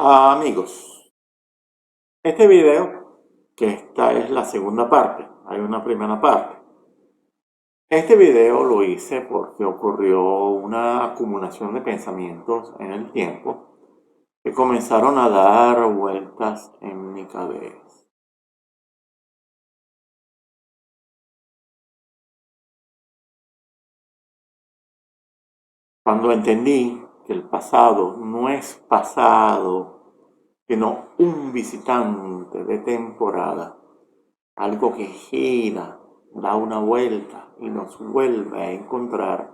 Amigos, este video, que esta es la segunda parte, hay una primera parte. Este video lo hice porque ocurrió una acumulación de pensamientos en el tiempo que comenzaron a dar vueltas en mi cabeza. Cuando entendí que el pasado no es pasado, sino un visitante de temporada, algo que gira, da una vuelta y nos vuelve a encontrar,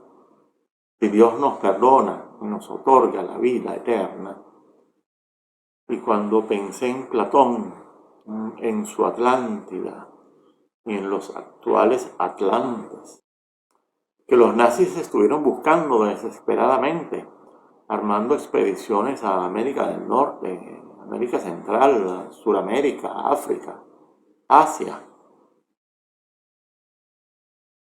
si Dios nos perdona y nos otorga la vida eterna. Y cuando pensé en Platón, en su Atlántida y en los actuales Atlantes, que los nazis estuvieron buscando desesperadamente, armando expediciones a América del Norte, América Central, Suramérica, África, Asia,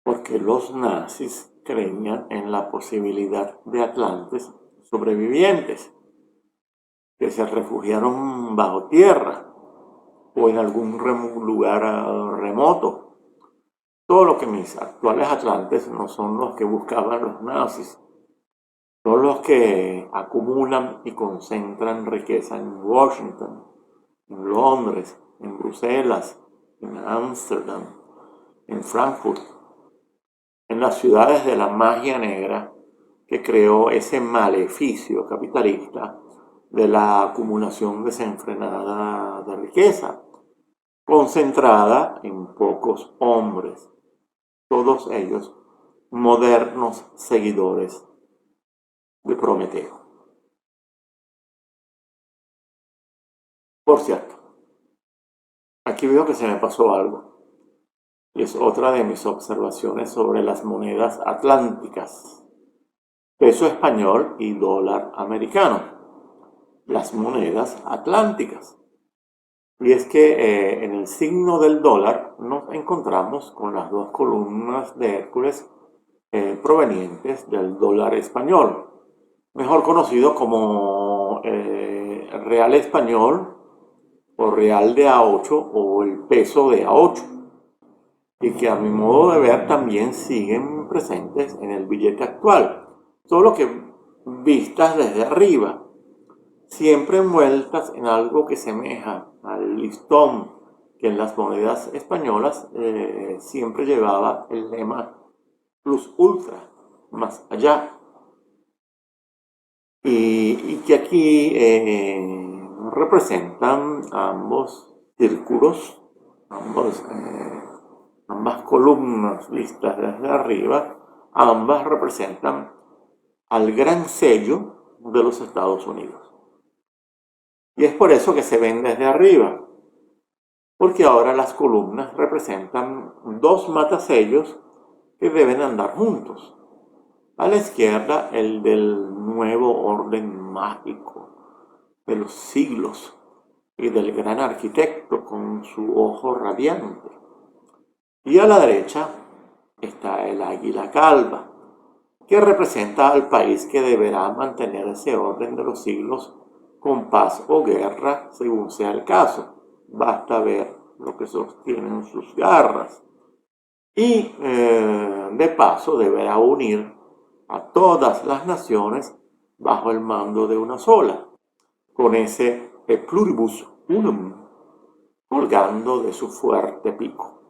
porque los nazis creían en la posibilidad de atlantes sobrevivientes que se refugiaron bajo tierra o en algún lugar remoto. Todo lo que mis actuales atlantes no son los que buscaban los nazis, son los que acumulan y concentran riqueza en Washington, en Londres, en Bruselas, en Ámsterdam, en Frankfurt, en las ciudades de la magia negra que creó ese maleficio capitalista de la acumulación desenfrenada de riqueza, concentrada en pocos hombres, todos ellos modernos seguidores de Prometeo. Por cierto, aquí veo que se me pasó algo, y es otra de mis observaciones sobre las monedas atlánticas, peso español y dólar americano, las monedas atlánticas. Y es que en el signo del dólar nos encontramos con las dos columnas de Hércules provenientes del dólar español, mejor conocido como real español o real de A8 o el peso de A8, y que a mi modo de ver también siguen presentes en el billete actual, solo que vistas desde arriba, siempre envueltas en algo que semeja al listón que en las monedas españolas siempre llevaba el lema plus ultra, más allá, y que aquí representan ambos círculos, ambas columnas vistas desde arriba, ambas representan al gran sello de los Estados Unidos. Y es por eso que se ven desde arriba, porque ahora las columnas representan dos matasellos que deben andar juntos. A la izquierda, el del nuevo orden mágico de los siglos y del gran arquitecto con su ojo radiante. Y a la derecha está el águila calva, que representa al país que deberá mantener ese orden de los siglos con paz o guerra, según sea el caso. Basta ver lo que sostienen sus garras. Y de paso deberá unir a todas las naciones bajo el mando de una sola, con ese pluribus unum colgando de su fuerte pico.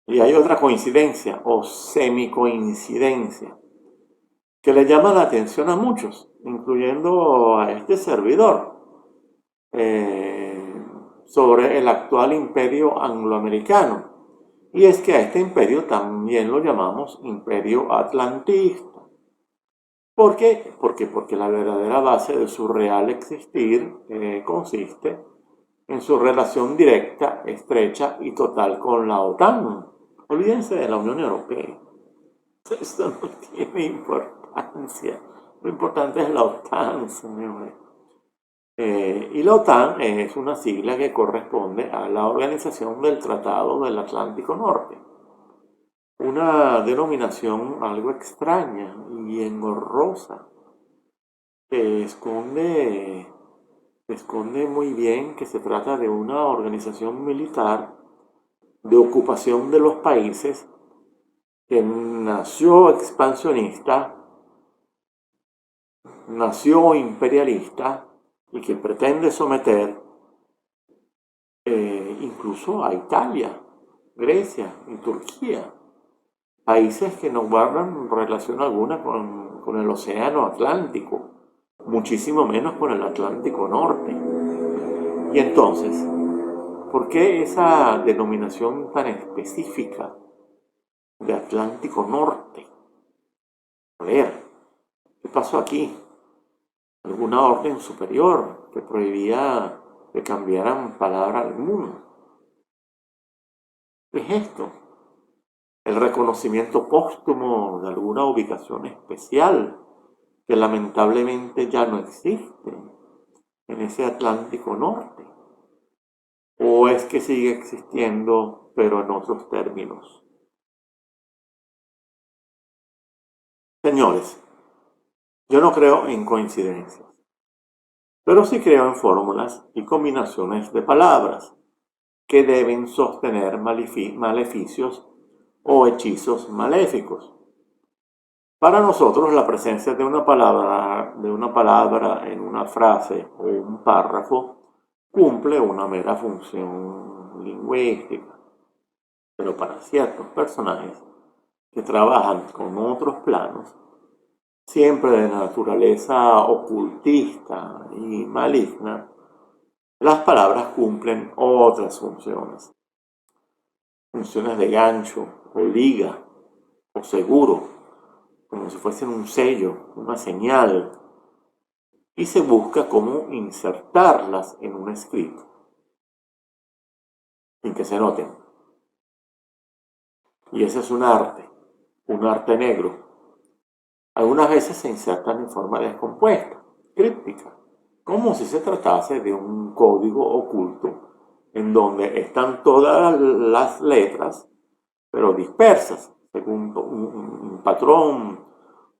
Y hay otra coincidencia o semicoincidencia que le llama la atención a muchos, incluyendo a este servidor, sobre el actual imperio angloamericano. Y es que a este imperio también lo llamamos imperio atlantista. ¿Por qué? Porque la verdadera base de su real existir consiste en su relación directa, estrecha y total con la OTAN. Olvídense de la Unión Europea. Esto no tiene importancia. Lo importante es la OTAN, señores. Y la OTAN es una sigla que corresponde a la Organización del Tratado del Atlántico Norte. una denominación algo extraña y engorrosa que esconde muy bien que se trata de una organización militar de ocupación de los países que nació expansionista, nació imperialista y que pretende someter incluso a Italia, Grecia y Turquía, países que no guardan relación alguna con el océano Atlántico, muchísimo menos con el Atlántico Norte. Y entonces, ¿por qué esa denominación tan específica de Atlántico Norte? A ver, ¿qué pasó aquí? ¿Alguna orden superior que prohibía que cambiaran palabra alguna? ¿Qué es esto? ¿El reconocimiento póstumo de alguna ubicación especial que lamentablemente ya no existe en ese Atlántico Norte? ¿O es que sigue existiendo, pero en otros términos? Señores, yo no creo en coincidencias, pero sí creo en fórmulas y combinaciones de palabras que deben sostener maleficios o hechizos maléficos. Para nosotros, la presencia de una palabra en una frase o un párrafo cumple una mera función lingüística, pero para ciertos personajes que trabajan con otros planos, siempre de naturaleza ocultista y maligna, las palabras cumplen otras funciones. Funciones de gancho, o liga, o seguro, como si fuesen un sello, una señal, y se busca cómo insertarlas en un escrito, sin que se noten. Y ese es un arte negro. Algunas veces se insertan en forma descompuesta, críptica, como si se tratase de un código oculto en donde están todas las letras, pero dispersas, según un patrón,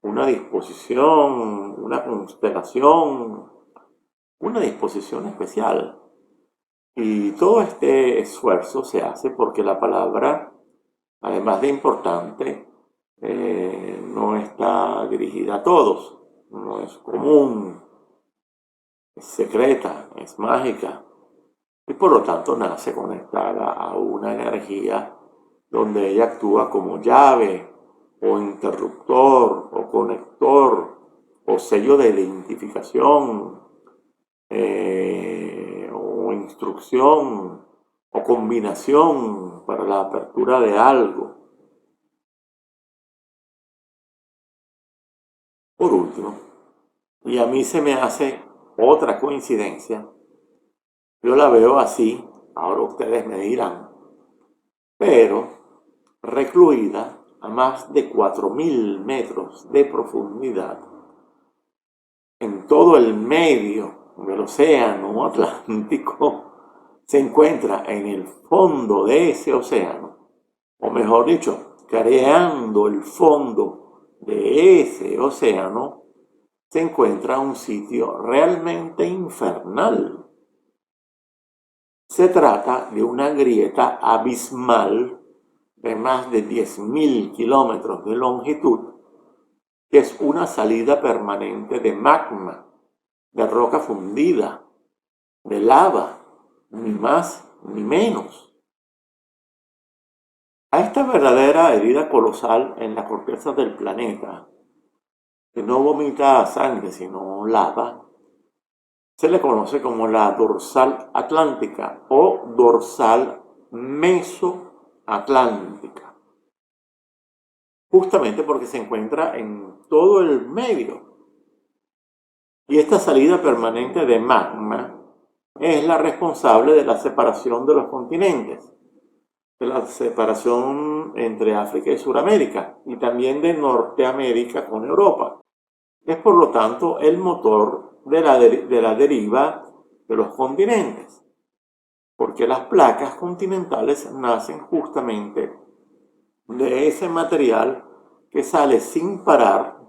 una disposición, una constelación, una disposición especial. Y todo este esfuerzo se hace porque la palabra, además de importante, no está dirigida a todos, no es común, es secreta, es mágica y por lo tanto nace conectada a una energía donde ella actúa como llave o interruptor o conector o sello de identificación o instrucción o combinación para la apertura de algo. Por último, y a mí se me hace otra coincidencia, yo la veo así, ahora ustedes me dirán, pero recluida a más de 4.000 metros de profundidad en todo el medio del océano Atlántico, se encuentra en el fondo de ese océano, o mejor dicho, creando el fondo de ese océano, se encuentra un sitio realmente infernal. Se trata de una grieta abismal de más de 10.000 kilómetros de longitud, que es una salida permanente de magma, de roca fundida, de lava, ni más ni menos. A esta verdadera herida colosal en la corteza del planeta, que no vomita sangre sino lava, se le conoce como la dorsal atlántica o dorsal mesoatlántica, justamente porque se encuentra en todo el medio. Y esta salida permanente de magma es la responsable de la separación de los continentes, de la separación entre África y Sudamérica, y también de Norteamérica con Europa. Es por lo tanto el motor de la deriva de los continentes, porque las placas continentales nacen justamente de ese material que sale sin parar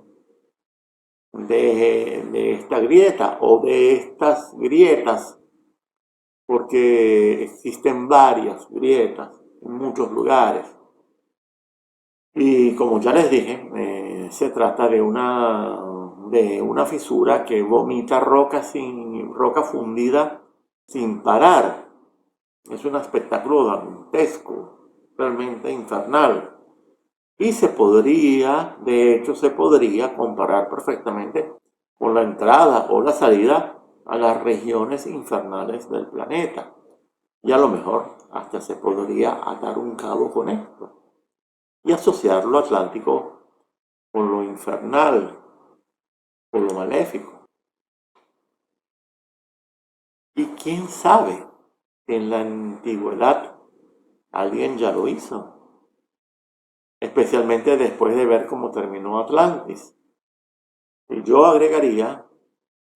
de esta grieta o de estas grietas, porque existen varias grietas en muchos lugares. Y como ya les dije, se trata de una fisura que vomita roca fundida sin parar. Es un espectáculo dantesco, realmente infernal. Y de hecho se podría comparar perfectamente con la entrada o la salida a las regiones infernales del planeta. Y a lo mejor hasta se podría atar un cabo con esto y asociar lo atlántico con lo infernal, con lo maléfico. Y quién sabe, en la antigüedad alguien ya lo hizo, especialmente después de ver cómo terminó Atlantis. Y yo agregaría,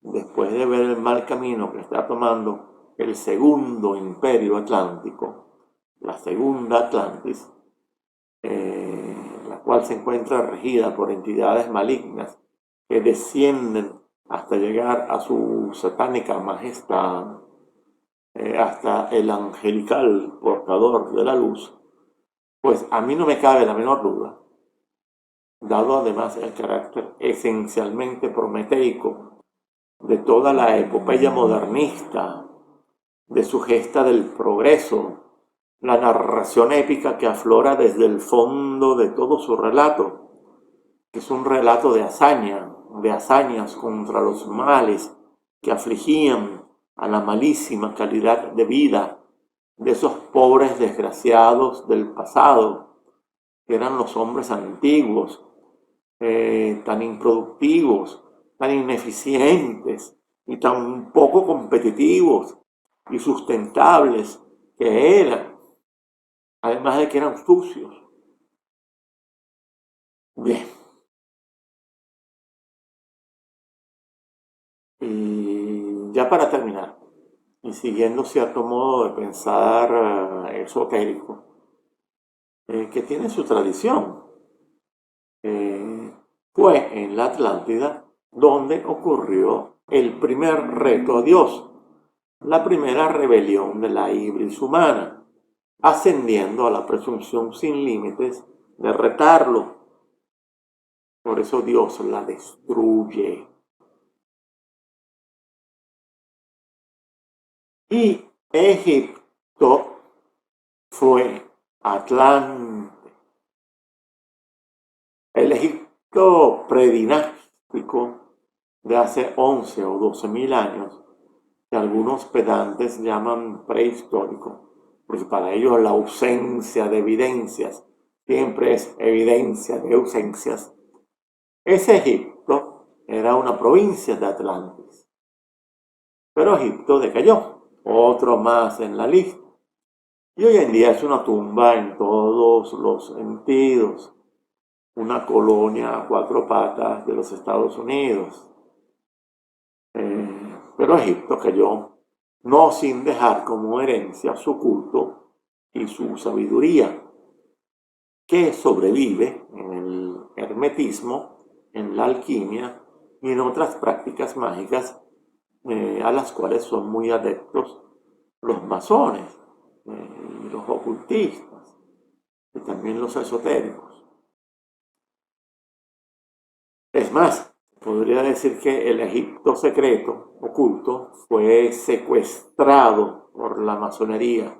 después de ver el mal camino que está tomando el segundo imperio atlántico, la segunda Atlantis, la cual se encuentra regida por entidades malignas que descienden hasta llegar a su satánica majestad, hasta el angelical portador de la luz, pues a mí no me cabe la menor duda, dado además el carácter esencialmente prometeico de toda la epopeya modernista, de su gesta del progreso, la narración épica que aflora desde el fondo de todo su relato, que es un relato de hazañas contra los males que afligían a la malísima calidad de vida de esos pobres desgraciados del pasado, que eran los hombres antiguos, tan improductivos, tan ineficientes y tan poco competitivos y sustentables que eran, además de que eran sucios. Bien, y ya para terminar, y siguiendo cierto modo de pensar esotérico, que tiene su tradición, fue en la Atlántida donde ocurrió el primer reto a Dios, la primera rebelión de la ibris humana, ascendiendo a la presunción sin límites de retarlo. Por eso Dios la destruye. Y Egipto fue Atlante. El Egipto predinástico de hace 11 o 12.000 años, que algunos pedantes llaman prehistórico, porque para ellos la ausencia de evidencias siempre es evidencia de ausencias. Ese Egipto era una provincia de Atlantis, pero Egipto decayó, otro más en la lista, y hoy en día es una tumba en todos los sentidos, una colonia a cuatro patas de los Estados Unidos. Pero Egipto cayó, no sin dejar como herencia su culto y su sabiduría, que sobrevive en el hermetismo, en la alquimia y en otras prácticas mágicas a las cuales son muy adeptos los masones, y los ocultistas y también los esotéricos. Es más, podría decir que el Egipto secreto, oculto, fue secuestrado por la masonería.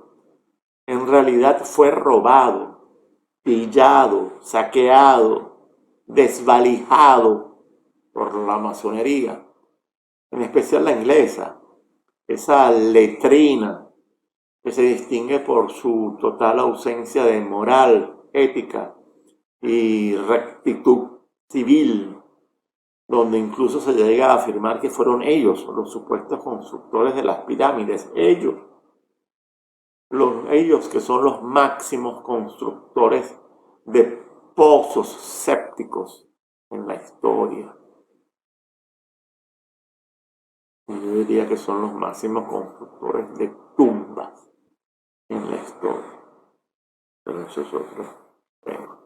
En realidad fue robado, pillado, saqueado, desvalijado por la masonería, en especial la inglesa, esa letrina que se distingue por su total ausencia de moral, ética y rectitud civil, donde incluso se llega a afirmar que fueron ellos los supuestos constructores de las pirámides, ellos que son los máximos constructores de pozos sépticos en la historia. Yo diría que son los máximos constructores de tumbas en la historia. Pero eso es otro tema.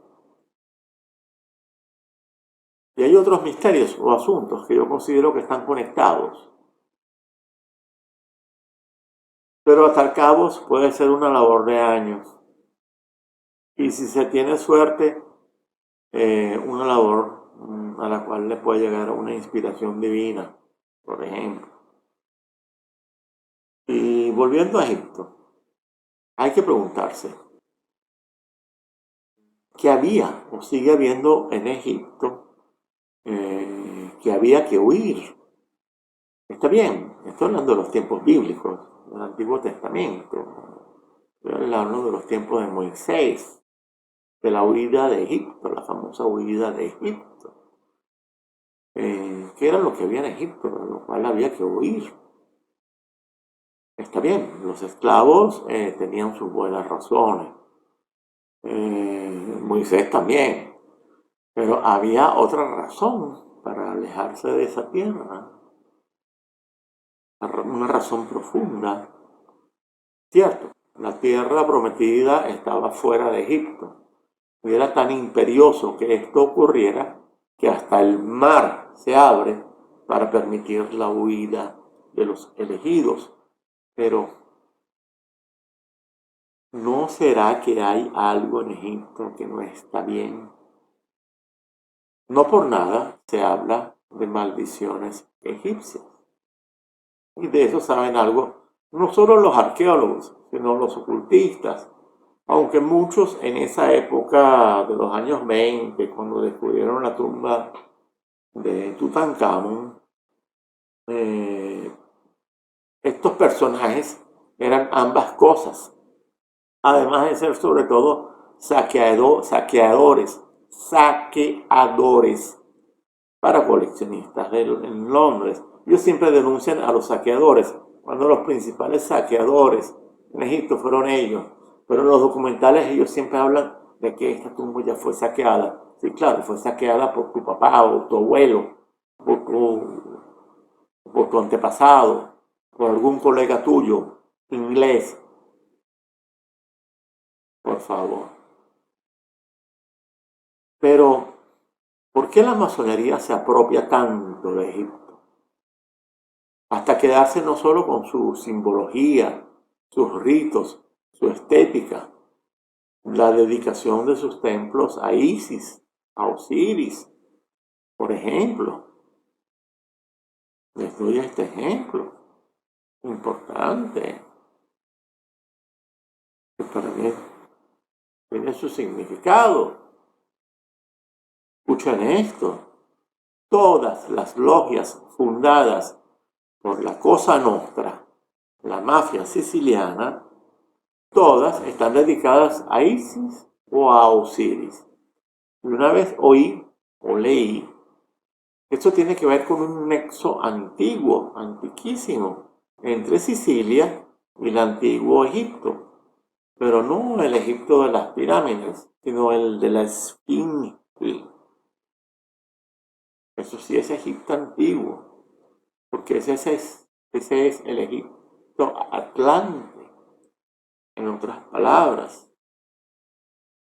Y hay otros misterios o asuntos que yo considero que están conectados. Pero atar cabos puede ser una labor de años. Y si se tiene suerte, una labor a la cual le puede llegar una inspiración divina, por ejemplo. Y volviendo a Egipto, hay que preguntarse, ¿qué había o sigue habiendo en Egipto que había que huir? Está bien, estoy hablando de los tiempos bíblicos, del Antiguo Testamento. Estoy hablando de los tiempos de Moisés, de la huida de Egipto, la famosa huida de Egipto. ¿Qué era lo que había en Egipto, de lo cual había que huir? Está bien, los esclavos tenían sus buenas razones. Moisés también. Pero había otra razón para alejarse de esa tierra. Una razón profunda. Cierto, la tierra prometida estaba fuera de Egipto. Y era tan imperioso que esto ocurriera que hasta el mar se abre para permitir la huida de los elegidos. Pero ¿no será que hay algo en Egipto que no está bien? No por nada se habla de maldiciones egipcias. Y de eso saben algo no solo los arqueólogos, sino los ocultistas. Aunque muchos en esa época de los años 20, cuando descubrieron la tumba de Tutankamón, estos personajes eran ambas cosas. Además de ser sobre todo saqueadores para coleccionistas en Londres. Ellos siempre denuncian a los saqueadores, cuando los principales saqueadores en Egipto fueron ellos. Pero en los documentales ellos siempre hablan de que esta tumba ya fue saqueada. Sí, claro, fue saqueada por tu papá o tu abuelo, por tu antepasado, por algún colega tuyo, inglés. Por favor. Pero, ¿por qué la masonería se apropia tanto de Egipto? Hasta quedarse no solo con su simbología, sus ritos, su estética, la dedicación de sus templos a Isis, a Osiris, por ejemplo. Les doy este ejemplo importante, que para mí tiene su significado. Escuchen esto. Todas las logias fundadas por la Cosa Nostra, la mafia siciliana, todas están dedicadas a Isis o a Osiris. Y una vez oí o leí, esto tiene que ver con un nexo antiguo, antiquísimo, entre Sicilia y el antiguo Egipto. Pero no el Egipto de las pirámides, sino el de la Esfinge. Eso sí es Egipto antiguo, porque ese es el Egipto Atlante, en otras palabras.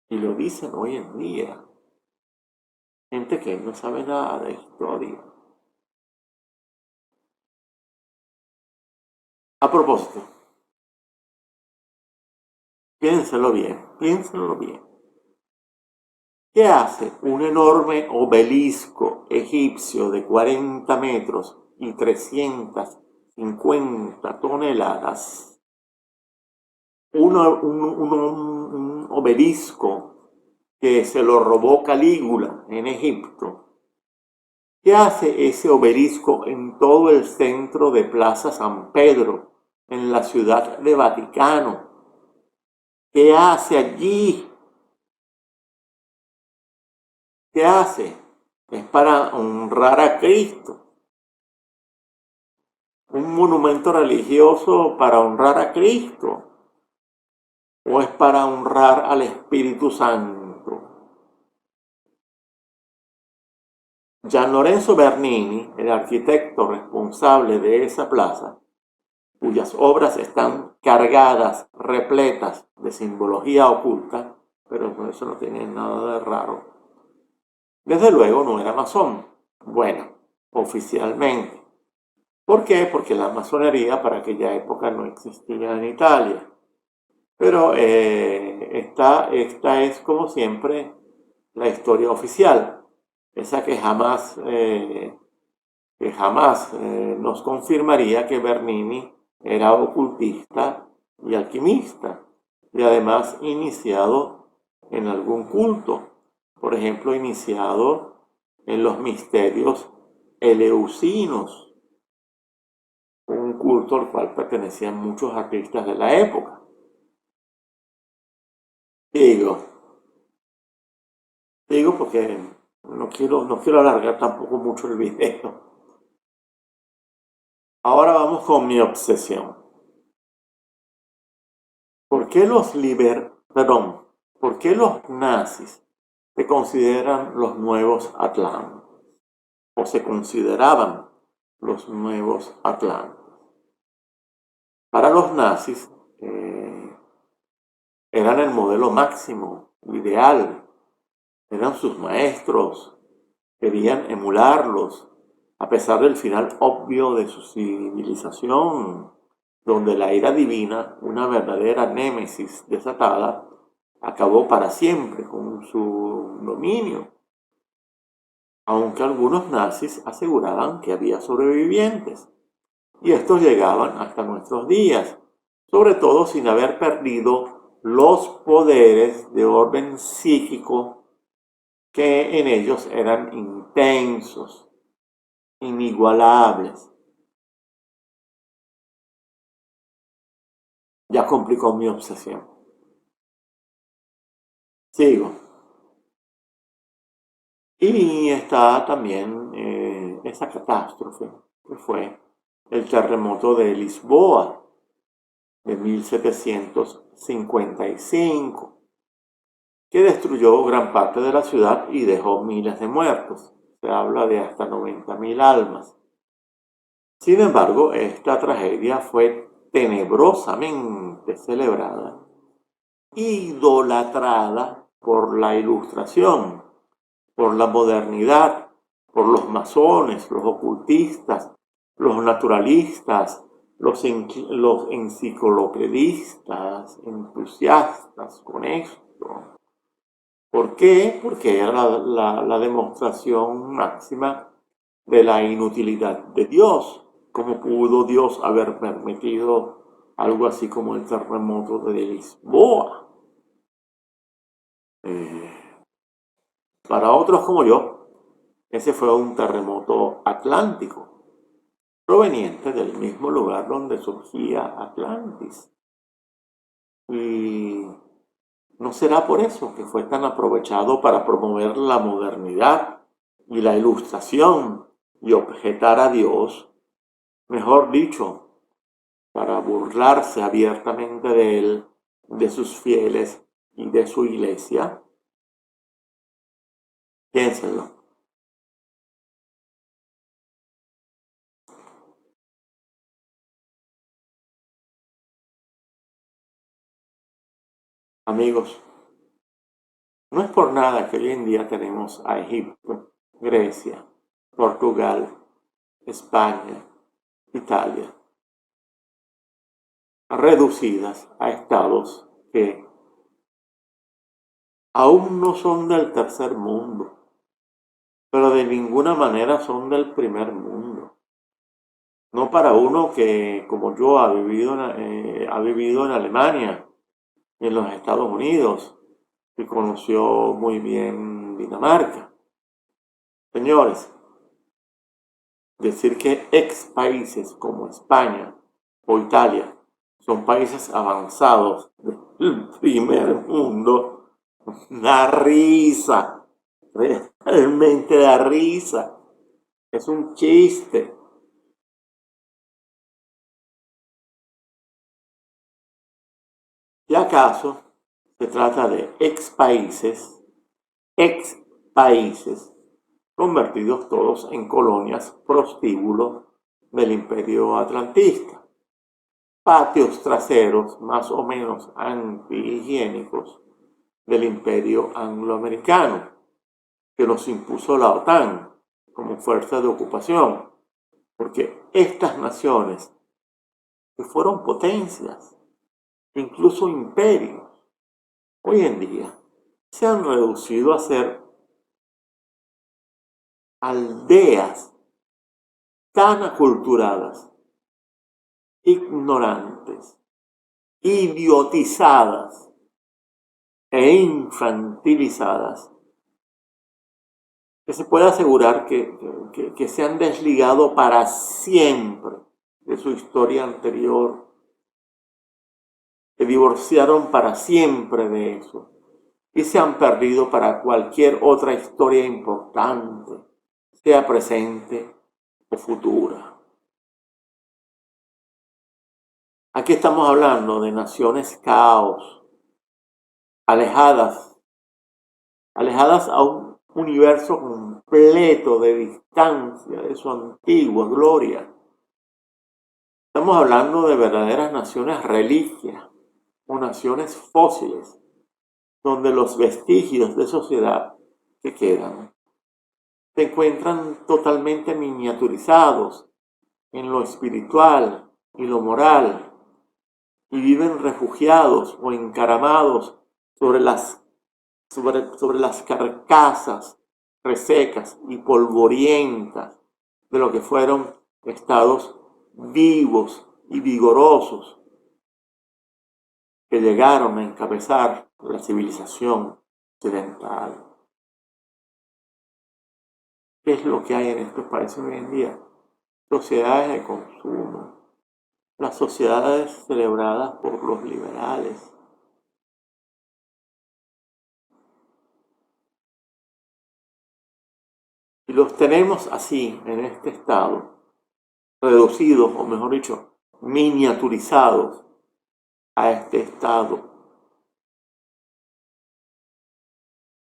Y lo dicen hoy en día. Gente que no sabe nada de historia. A propósito, piénselo bien. ¿Qué hace un enorme obelisco egipcio de 40 metros y 350 toneladas? Un obelisco que se lo robó Calígula en Egipto. ¿Qué hace ese obelisco en todo el centro de Plaza San Pedro, en la ciudad de Vaticano? ¿Qué hace allí? ¿Qué hace? Es para honrar a Cristo. Un monumento religioso para honrar a Cristo. ¿O es para honrar al Espíritu Santo? Gian Lorenzo Bernini, el arquitecto responsable de esa plaza, cuyas obras están cargadas, repletas de simbología oculta, pero eso no tiene nada de raro, desde luego no era masón. Bueno, oficialmente. ¿Por qué? Porque la masonería para aquella época no existía en Italia. Pero esta es, como siempre, la historia oficial, esa que jamás nos confirmaría que Bernini era ocultista y alquimista, y además iniciado en algún culto, por ejemplo, iniciado en los misterios eleusinos, un culto al cual pertenecían muchos artistas de la época. Digo, digo porque no quiero alargar tampoco mucho el video. Ahora vamos con mi obsesión. ¿Por qué por qué los nazis se consideran los nuevos Atlantes? O se consideraban los nuevos Atlantes. Para los nazis eran el modelo máximo, ideal, eran sus maestros, querían emularlos, a pesar del final obvio de su civilización, donde la ira divina, una verdadera némesis desatada, acabó para siempre con su dominio, aunque algunos nazis aseguraban que había sobrevivientes, y estos llegaban hasta nuestros días, sobre todo sin haber perdido los poderes de orden psíquico que en ellos eran intensos, inigualables. Ya complicó mi obsesión. Sigo. Y está también esa catástrofe que fue el terremoto de Lisboa de 1755, que destruyó gran parte de la ciudad y dejó miles de muertos. Se habla de hasta 90.000 almas. Sin embargo, esta tragedia fue tenebrosamente celebrada, idolatrada por la Ilustración, por la modernidad, por los masones, los ocultistas, los naturalistas, los enciclopedistas, entusiastas con esto. ¿Por qué? Porque era la demostración máxima de la inutilidad de Dios. ¿Cómo pudo Dios haber permitido algo así como el terremoto de Lisboa? Eh, para otros como yo, ese fue un terremoto atlántico, proveniente del mismo lugar donde surgía Atlantis. Y no será por eso que fue tan aprovechado para promover la modernidad y la ilustración y objetar a Dios, mejor dicho, para burlarse abiertamente de él, de sus fieles y de su iglesia. Piénsenlo. Amigos, no es por nada que hoy en día tenemos a Egipto, Grecia, Portugal, España, Italia, reducidas a estados que aún no son del tercer mundo, pero de ninguna manera son del primer mundo. No para uno que, como yo, ha vivido en Alemania y en los Estados Unidos y conoció muy bien Dinamarca. Señores, decir que ex países como España o Italia son países avanzados del primer mundo da risa, realmente da risa, es un chiste. ¿Y acaso se trata de ex países, convertidos todos en colonias prostíbulos del imperio atlantista? Patios traseros más o menos antihigiénicos del imperio angloamericano, que nos impuso la OTAN como fuerza de ocupación, porque estas naciones que fueron potencias, incluso imperios, hoy en día se han reducido a ser aldeas tan aculturadas, ignorantes, idiotizadas e infantilizadas, que se puede asegurar que se han desligado para siempre de su historia anterior, que divorciaron para siempre de eso y se han perdido para cualquier otra historia importante, sea presente o futura. Aquí estamos hablando de naciones caos, alejadas a un universo completo de distancia de su antigua gloria. Estamos hablando de verdaderas naciones reliquias o naciones fósiles, donde los vestigios de sociedad que quedan se encuentran totalmente miniaturizados en lo espiritual y lo moral, y viven refugiados o encaramados sobre las carcasas resecas y polvorientas de lo que fueron estados vivos y vigorosos que llegaron a encabezar la civilización occidental. ¿Qué es lo que hay en estos países hoy en día? Sociedades de consumo, las sociedades celebradas por los liberales. Y los tenemos así, en este estado, reducidos, o mejor dicho, miniaturizados a este estado,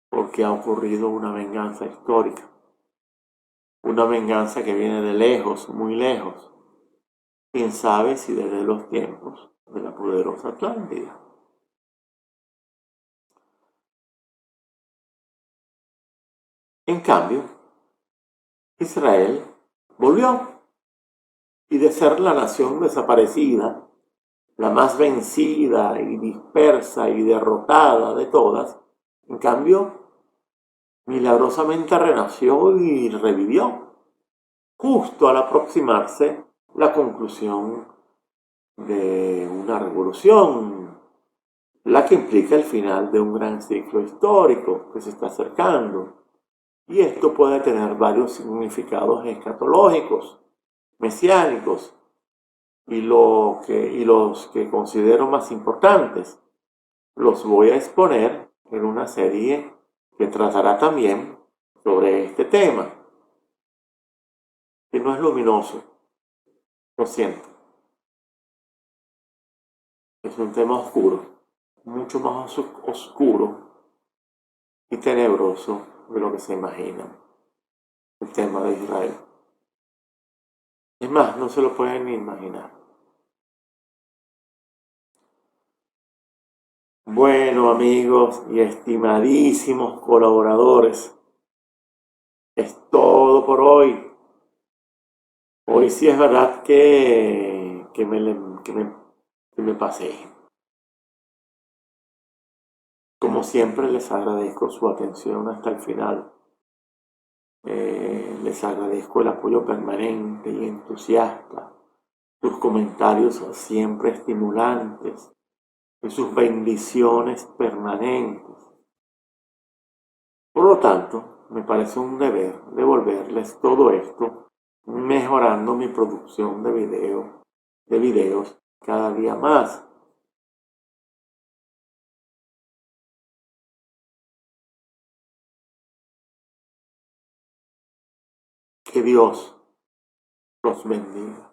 porque ha ocurrido una venganza histórica, una venganza que viene de lejos, muy lejos, quién sabe si desde los tiempos de la poderosa Atlántida. En cambio, Israel volvió, y de ser la nación desaparecida, la más vencida y dispersa y derrotada de todas, en cambio, milagrosamente renació y revivió, justo al aproximarse la conclusión de una revolución, la que implica el final de un gran ciclo histórico que se está acercando. Y esto puede tener varios significados escatológicos, mesiánicos, y los que considero más importantes los voy a exponer en una serie que tratará también sobre este tema, que no es luminoso, lo siento, es un tema oscuro, mucho más oscuro y tenebroso de lo que se imagina, el tema de Israel. Es más, no se lo pueden ni imaginar. Bueno, amigos y estimadísimos colaboradores, es todo por hoy. Hoy sí es verdad que me pasé. Como siempre, les agradezco su atención hasta el final. Les agradezco el apoyo permanente y entusiasta, sus comentarios siempre estimulantes y sus bendiciones permanentes. Por lo tanto, me parece un deber devolverles todo esto, mejorando mi producción de videos cada día más. Que Dios los bendiga.